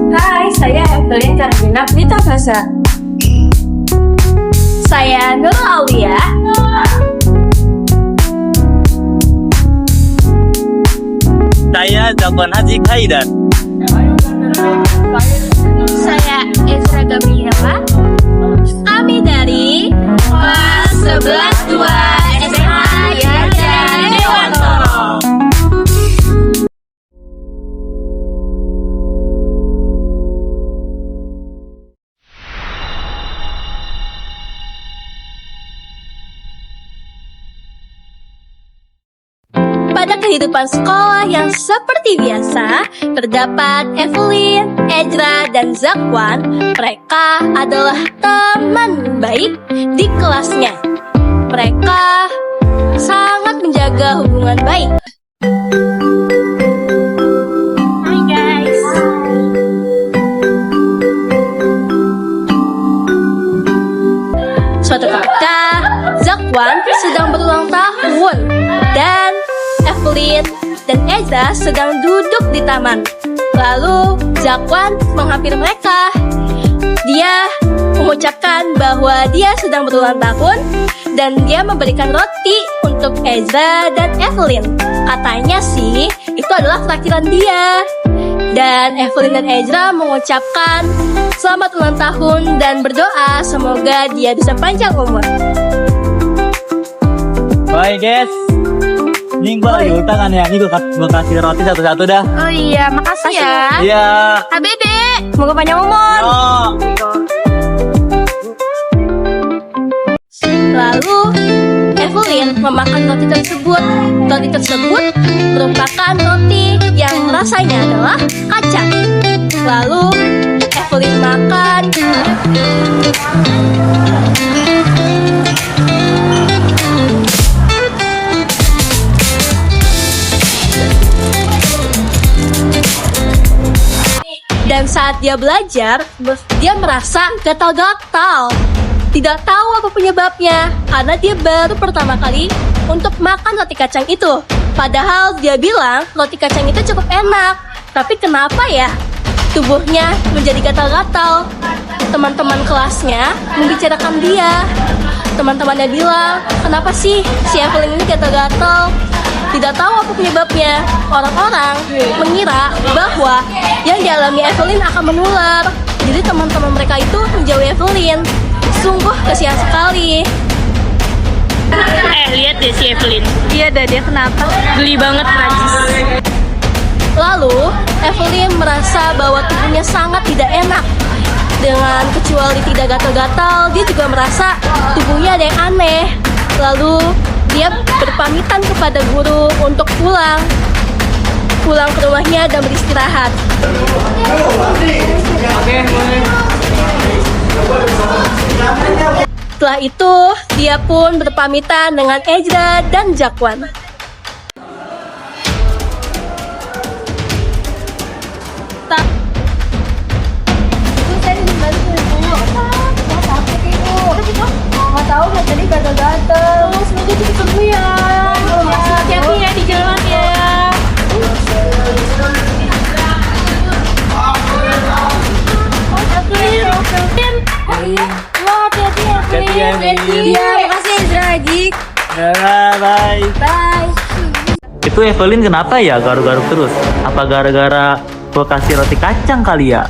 Hai, saya Evelyn Karina Prita Fasa. Saya Nur Aulia. Saya Zakwan Haji Kaidan. Saya Ezra Gabriela. Kami dari kelas 11-2 SMA Yaya Dewanto. Pada kehidupan sekolah yang seperti biasa, terdapat Evelyn, Ezra, dan Zakwan. Mereka adalah teman baik di kelasnya. Mereka sangat menjaga hubungan baik. Hai guys. Suatu ketika, Zakwan sedang berulang tahun dan Evelyn dan Ezra sedang duduk di taman. Lalu Zakwan menghampiri mereka. Dia mengucapkan bahwa dia sedang berulang tahun dan dia memberikan roti untuk Ezra dan Evelyn. Katanya sih itu adalah terakhiran dia. Dan Evelyn dan Ezra mengucapkan selamat ulang tahun dan berdoa semoga dia bisa panjang umur. Bye guys. Ini gue lagi utang kan ya. Ini gue kasih roti satu-satu dah. Oh iya, makasih ya. Iya. HBD, semoga panjang umur. Yo. Lalu Evelyn memakan roti tersebut. Roti tersebut merupakan roti yang rasanya adalah kacang. Lalu Evelyn makan. Dan saat dia belajar, dia merasa gatal-gatal. Tidak tahu apa penyebabnya, karena dia baru pertama kali untuk makan roti kacang itu. Padahal dia bilang roti kacang itu cukup enak. Tapi kenapa ya tubuhnya menjadi gatal-gatal? Teman-teman kelasnya membicarakan dia. Teman-temannya bilang, kenapa sih si Evelyn ini gatal-gatal? Tidak tahu apa penyebabnya. Orang-orang mengira bahwa yang dialami Evelyn akan menular. Jadi teman-teman mereka itu menjauhi Evelyn. Sungguh kasihan sekali. Lihat deh si Evelyn. Iya dah, dia kenapa? Geli banget Prancis. Lalu Evelyn merasa bahwa tubuhnya sangat tidak enak. Dengan kecuali tidak gatal-gatal, dia juga merasa tubuhnya ada yang aneh. Lalu dia berpamitan kepada guru untuk pulang ke rumahnya dan beristirahat. Setelah itu, dia pun berpamitan dengan Ezra dan Zakwan. Nggak tahu, tadi gatal-gatal. Semoga cepat sembuh ya. Hati-hati ya di jalan ya. Iya, makasih Ezra lagi. Bye. Bye. Itu Evelyn kenapa ya garuk-garuk terus? Apa gara-gara gue kasih roti kacang kali ya?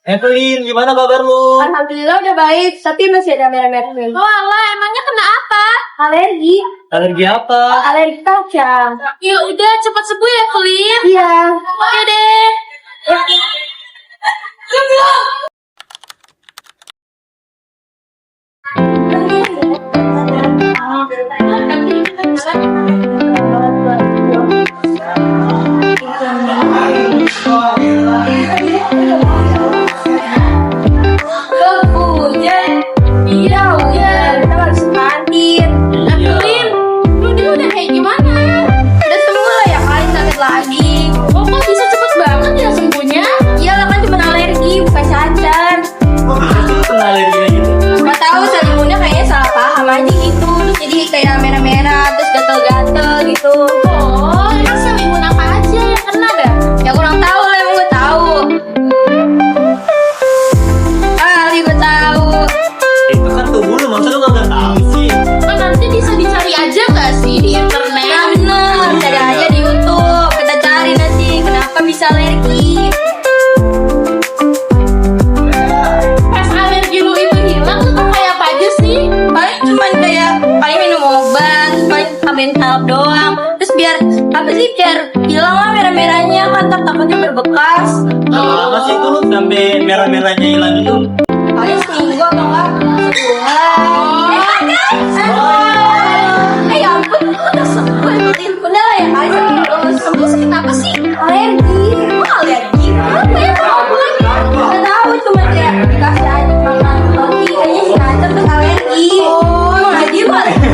Evelyn, gimana kabar lu? Alhamdulillah udah baik, tapi masih ada merah-merah. Oh alah, emangnya kena apa? Alergi. Alergi apa? Alergi kacang. Ya udah cepat sembuh ya Evelyn. Iya. Oke deh. gitu, terus jadi kayak merah-merah, terus gatel-gatel gitu. Oh, emang sel imun apa aja yang kena dah? Ya kurang tahu lah, emang gue tahu. Kali gue tahu. Itu kan tubuh lu, masa lu gak tahu sih? Kan nanti bisa dicari aja nggak sih di internet? Nah bener, cari aja di YouTube. Kita cari nanti kenapa bisa alergi. Pas alergi lu itu hilang, lu tuh kayak apa aja sih? Paling cuman kayak paling minum obat, paling ambil tahap doang. Terus biar apa sih, biar hilang lah merah-merahnya kan, takutnya berbekas. Lama sih itu lu sampai merah-merahnya hilang itu? Paling seminggu atau enggak sebulan. Ya ampun, kok udah sembuh? Udah lah ya kali seminggu. Kamu sakit apa sih? Alergi. Kok alergi? Apa ya? Gak tahu, cuma kayak dikasih aja makan roti, kayaknya si Nacer tuh alergi. Oh, jadi lu alergi.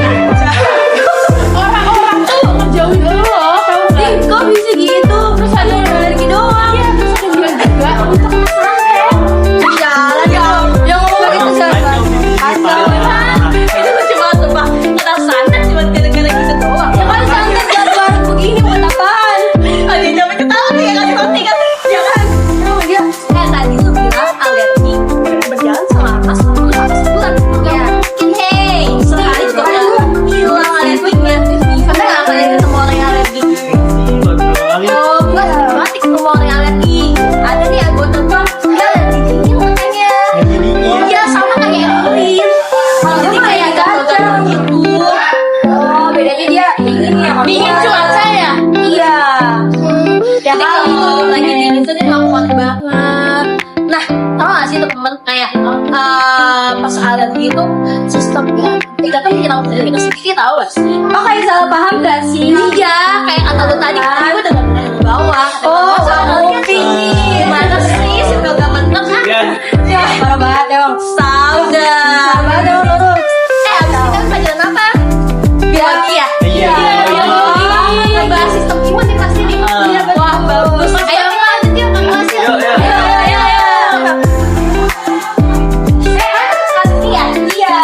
Orang-orang tuh ngejauhin lu loh, tahu nggak? Ih, kok bisa gitu? Terus ada yang alergi doang. Iya, terus ada bilang juga untuk pesantren. Jalan ya, yang ngomong gitu siapa? Kacau. Itu lucu banget sumpah. Kita santet cuma gara-gara gitu doang. Ya kan santet gak baru begini buat apaan? Ada yang sampai ketawa nih ya kasih roti kan? Ya kan? Emang dia Tadi lu bilang alergi berjalan selama 10 sampai sebulan. ya, Hey, sehari juga udah hilang alerginya. Sampai nggak pernah ketemu orang yang alergi. Oh, enggak sering banget ketemu orang yang alergi. Ada nih anggota gua, dia alergi dingin katanya. Iya, sama kayak Evelyn. Jadi kayak gatal gitu. oh bedanya dia dingin ya. kalau Dingin gua- cuaca ya? Iya. Ya kalau lagi dingin tuh dia nggak kuat banget. Nah, tau gak sih temen kayak pas alergi itu sistemnya kita kan hilang dari sedikit tau gak sih? Oh kayak salah paham gak sih? Iya, kayak kata lu tadi kan gue dengar dari bawah. Oh, Soalnya gimana sih si gak bener kan? Ya, parah banget emang. Sauda. Parah banget emang lu. Abis ini kan pelajaran apa? Biologi ya? Iya. Biologi. Ngebahas sistem imun nih pasti nih. Iya, betul. Wah, bagus. Ayo kita lanjut yuk, kita lanjut. Yuk, yuk. Ayo. Kasihan. Iya.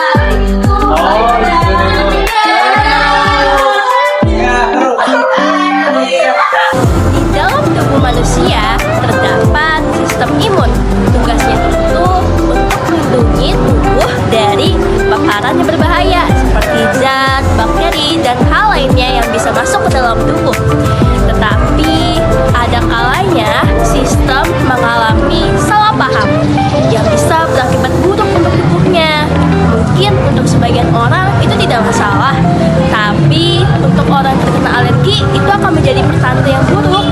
Di dalam tubuh manusia terdapat sistem imun. Tugasnya itu untuk melindungi tubuh dari paparan yang berbahaya seperti zat, bakteri, dan hal lainnya yang bisa masuk ke dalam tubuh. Tetapi ada kalanya sistem mengalami salah paham yang bisa berakibat buruk untuk tubuhnya. Mungkin untuk sebagian orang itu tidak masalah, tapi untuk orang yang terkena alergi itu akan menjadi pertanda yang buruk.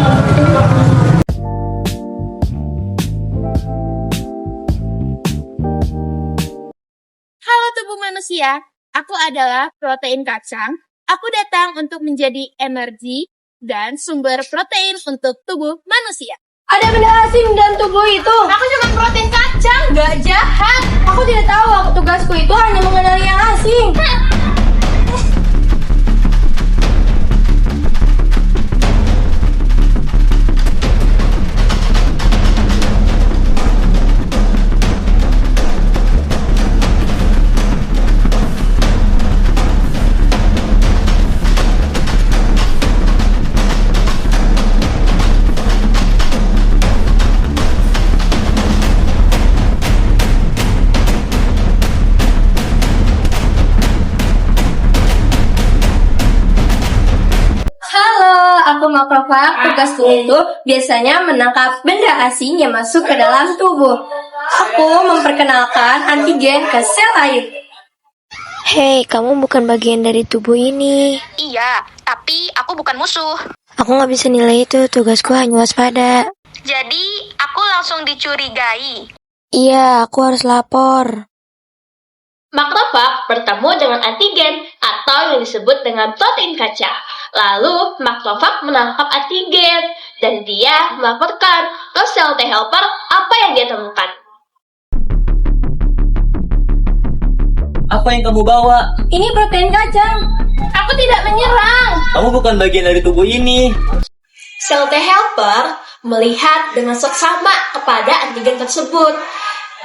Halo tubuh manusia, aku adalah protein kacang. Aku datang untuk menjadi energi dan sumber protein untuk tubuh manusia. Ada benda asing dalam tubuh itu. Aku cuma protein kacang, gak jahat. Aku tidak tahu, tugasku itu hanya mengenali yang asing. Halo, aku Makrofag. Tugasku itu biasanya menangkap benda asing yang masuk ke dalam tubuh. Aku memperkenalkan antigen ke sel air. Hei, kamu bukan bagian dari tubuh ini. Iya, tapi aku bukan musuh. Aku nggak bisa nilai itu, tugasku hanya waspada. Jadi, aku langsung dicurigai. Iya, aku harus lapor. Makrofag bertemu dengan antigen atau yang disebut dengan protein kaca. Lalu makrofag menangkap antigen dan dia melaporkan ke sel T helper apa yang dia temukan. Apa yang kamu bawa? Ini protein kacang. Aku tidak menyerang. Kamu bukan bagian dari tubuh ini. Sel T helper melihat dengan seksama kepada antigen tersebut.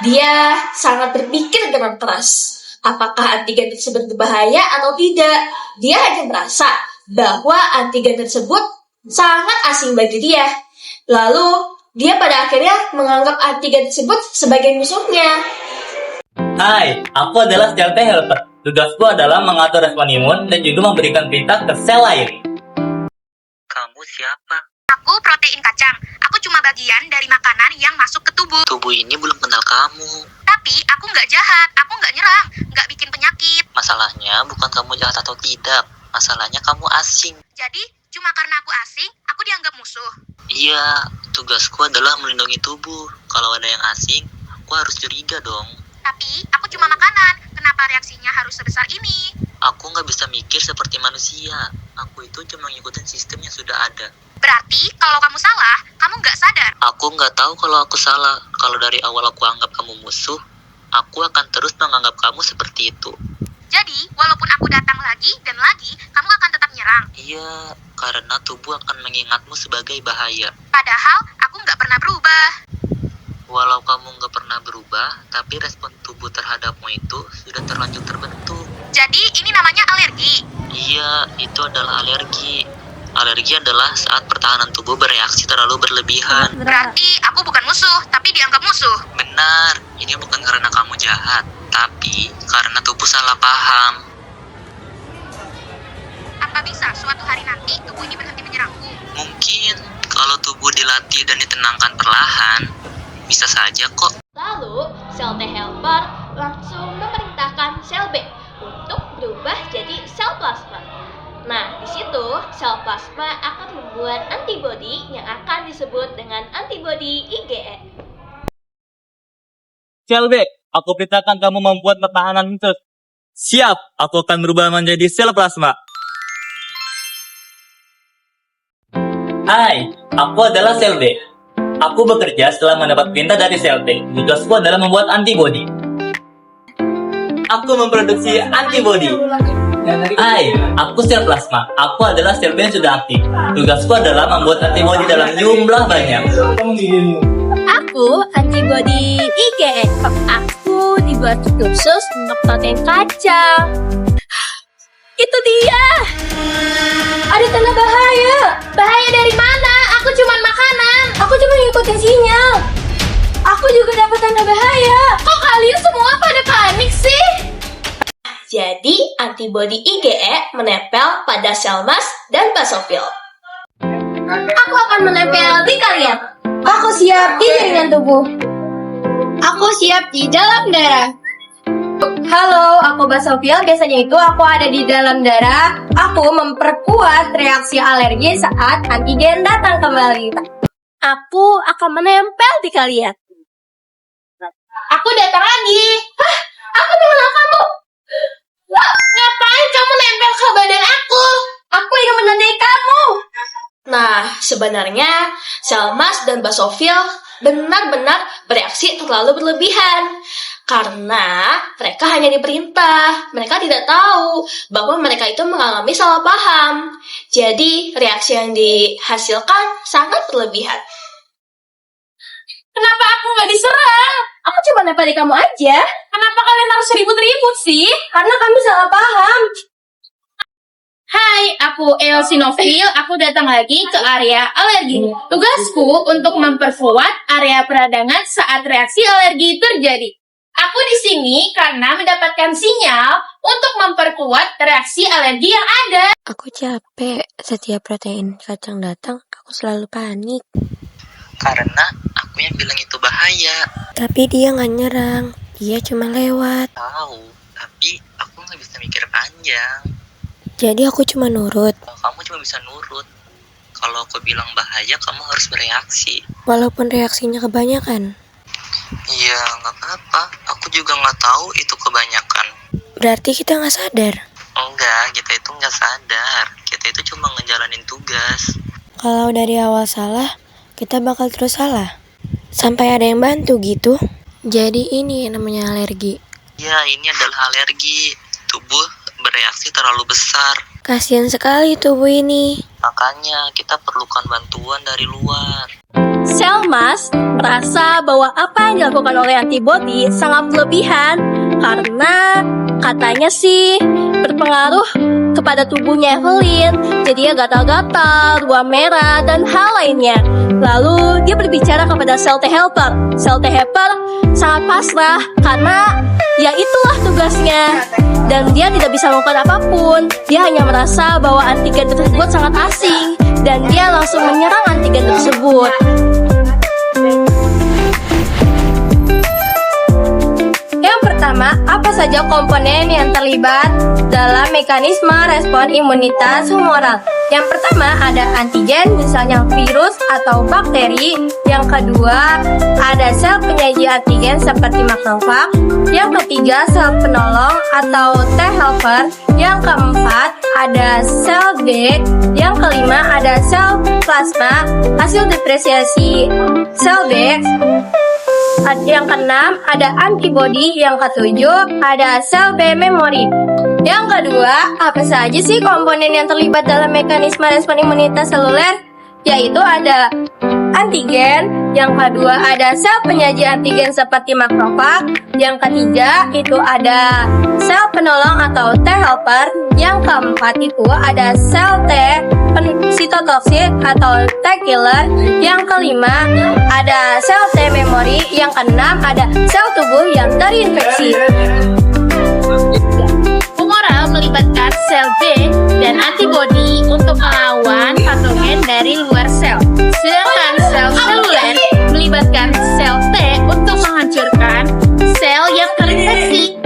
Dia sangat berpikir dengan keras. apakah antigen tersebut berbahaya atau tidak. Dia hanya merasa bahwa antigen tersebut sangat asing bagi dia. Lalu, dia pada akhirnya menganggap antigen tersebut sebagai musuhnya. Hai, aku adalah sel T helper. Tugasku adalah mengatur respon imun dan juga memberikan perintah ke sel lain. Kamu siapa? Aku protein kacang. Aku cuma bagian dari makanan yang masuk ke tubuh. Tubuh ini belum kenal kamu. Tapi aku nggak jahat, aku nggak nyerang, nggak bikin penyakit. Masalahnya bukan kamu jahat atau tidak. Masalahnya kamu asing. Jadi, cuma karena aku asing, aku dianggap musuh. Iya, tugasku adalah melindungi tubuh. Kalau ada yang asing, aku harus curiga dong. Tapi, aku cuma makanan. Kenapa reaksinya harus sebesar ini? Aku nggak bisa mikir seperti manusia. Aku itu cuma ngikutin sistem yang sudah ada. Berarti, kalau kamu salah, kamu nggak sadar. Aku nggak tahu kalau aku salah. Kalau dari awal aku anggap kamu musuh, aku akan terus menganggap kamu seperti itu. Jadi, walaupun aku datang lagi dan lagi, kamu akan tetap nyerang. Iya, karena tubuh akan mengingatmu sebagai bahaya. Padahal, aku nggak pernah berubah. Walau kamu nggak pernah berubah, tapi respon tubuh terhadapmu itu sudah terlanjur terbentuk. Jadi, ini namanya alergi. Iya, itu adalah alergi. Alergi adalah saat pertahanan tubuh bereaksi terlalu berlebihan. Berarti, aku bukan musuh, tapi dianggap musuh. Benar, ini bukan karena kamu jahat, tapi karena tubuh salah paham. Apa bisa suatu hari nanti tubuh ini berhenti menyerangku? Mungkin kalau tubuh dilatih dan ditenangkan perlahan, bisa saja kok. Lalu, sel T helper langsung memerintahkan sel B untuk berubah jadi sel plasma. Nah, di situ sel plasma akan membuat antibodi yang akan disebut dengan antibodi IgE. Sel B, aku perintahkan kamu membuat pertahanan khusus. Siap, aku akan berubah menjadi sel plasma. Hai, aku adalah sel B. Aku bekerja setelah mendapat perintah dari sel T. Tugasku adalah membuat antibodi. Aku memproduksi antibodi. Hai, aku sel plasma. Aku adalah sel B yang sudah aktif. Tugasku adalah membuat antibodi dalam jumlah banyak. Aku antibodi IgE. Aku dibuat khusus untuk protein kacang. Itu dia. Ada tanda bahaya. Bahaya dari mana? Aku cuma makanan. Aku cuma ngikutin sinyal. Aku juga dapat tanda bahaya. Kok kalian semua pada panik sih? Jadi, antibodi IgE menempel pada sel mast dan basofil. Aku akan menempel di kalian. Aku siap di jaringan tubuh. Aku siap di dalam darah. Halo, aku basofil. Biasanya itu aku ada di dalam darah. Aku memperkuat reaksi alergi saat antigen datang kembali. Aku akan menempel di kalian. Aku datang lagi. Hah? Aku mengenal kamu. Ngapain kamu nempel ke badan aku? Aku ingin menandai kamu. Nah, sebenarnya sel mast dan basofil benar-benar bereaksi terlalu berlebihan. Karena mereka hanya diperintah. Mereka tidak tahu bahwa mereka itu mengalami salah paham. Jadi, reaksi yang dihasilkan sangat berlebihan. Kenapa aku nggak diserang? Aku cuma nempel di kamu aja. Kenapa kalian harus ribut-ribut sih? Karena kami salah paham. Hai, aku eosinofil. Aku datang lagi ke area alergi. Tugasku untuk memperkuat area peradangan saat reaksi alergi terjadi. Aku di sini karena mendapatkan sinyal untuk memperkuat reaksi alergi yang ada. Aku capek. Setiap protein kacang datang, aku selalu panik. Karena aku yang bilang itu bahaya. Tapi dia nggak nyerang. Dia cuma lewat. Tahu, tapi aku nggak bisa mikir panjang. Jadi aku cuma nurut. Kamu cuma bisa nurut. Kalau aku bilang bahaya, kamu harus bereaksi. Walaupun reaksinya kebanyakan. Iya, nggak apa-apa. Aku juga nggak tahu itu kebanyakan. Berarti kita nggak sadar. Enggak, kita itu nggak sadar. Kita itu cuma ngejalanin tugas. Kalau dari awal salah, kita bakal terus salah. Sampai ada yang bantu gitu. Jadi ini yang namanya alergi. Ya, ini adalah alergi. Tubuh bereaksi terlalu besar. Kasian sekali tubuh ini. Makanya kita perlukan bantuan dari luar. Sel emas merasa bahwa apa yang dilakukan oleh antibodi sangat berlebihan karena katanya sih berpengaruh kepada tubuhnya Evelyn. Jadi ya gatal-gatal, ruam merah, dan hal lainnya. Lalu dia berbicara kepada sel T helper. Sel T helper sangat pasrah karena ya itulah tugasnya. Dan dia tidak bisa melakukan apapun. Dia hanya merasa bahwa antigen tersebut sangat asing. Dan dia langsung menyerang antigen tersebut. Yang pertama, apa saja komponen yang terlibat dalam mekanisme respon imunitas humoral? Yang pertama ada antigen, misalnya virus atau bakteri. Yang kedua ada sel penyaji antigen seperti makrofag. Yang ketiga sel penolong atau T helper. Yang keempat ada sel B. Yang kelima ada sel plasma hasil diferensiasi sel B. Yang keenam ada antibodi. Yang ketujuh ada sel B memori. Yang kedua, apa saja sih komponen yang terlibat dalam mekanisme respon imunitas seluler? Yaitu ada antigen. Yang kedua ada sel penyaji antigen seperti makrofag. Yang ketiga itu ada sel penolong atau T helper. Yang keempat itu ada sel T sitotoksik atau T killer. Yang kelima ada sel T memori. Yang keenam ada sel tubuh yang terinfeksi. Humoral melibatkan sel B dan antibodi untuk melawan patogen dari luar sel. Sedangkan sel seluler melibatkan sel T untuk menghancurkan sel yang terinfeksi.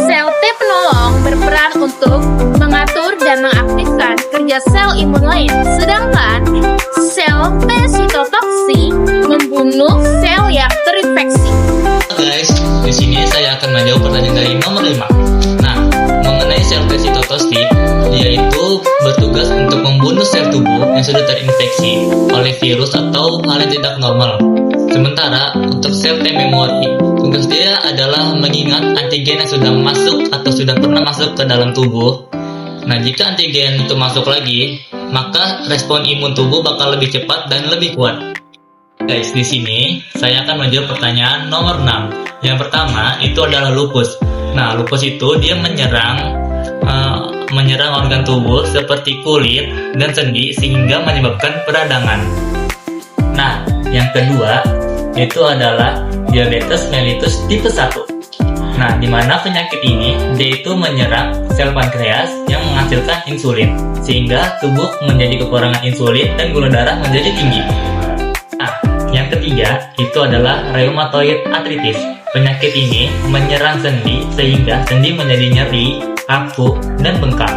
Sel T penolong berperan untuk mengatur dan mengaktifkan kerja sel imun lain. Sedangkan sel T sitotoksik membunuh sel yang terinfeksi. Guys, di sini saya akan menjawab pertanyaan dari nomor 5. Nah, mengenai sel T sitotoksik, yaitu bertugas untuk membunuh sel tubuh yang sudah terinfeksi oleh virus atau hal yang tidak normal. Sementara untuk sel T memori, tugas dia adalah mengingat antigen yang sudah masuk atau sudah pernah masuk ke dalam tubuh. Nah, jika antigen itu masuk lagi, maka respon imun tubuh bakal lebih cepat dan lebih kuat. Guys, di sini saya akan menjawab pertanyaan nomor 6. Yang pertama itu adalah lupus. Nah, lupus itu dia menyerang organ tubuh seperti kulit dan sendi sehingga menyebabkan peradangan. Nah, yang kedua itu adalah diabetes mellitus tipe 1. Nah, di mana penyakit ini dia itu menyerang sel pankreas yang menghasilkan insulin sehingga tubuh menjadi kekurangan insulin dan gula darah menjadi tinggi. Nah, yang ketiga itu adalah rheumatoid arthritis. Penyakit ini menyerang sendi sehingga sendi menjadi nyeri, kaku, dan bengkak.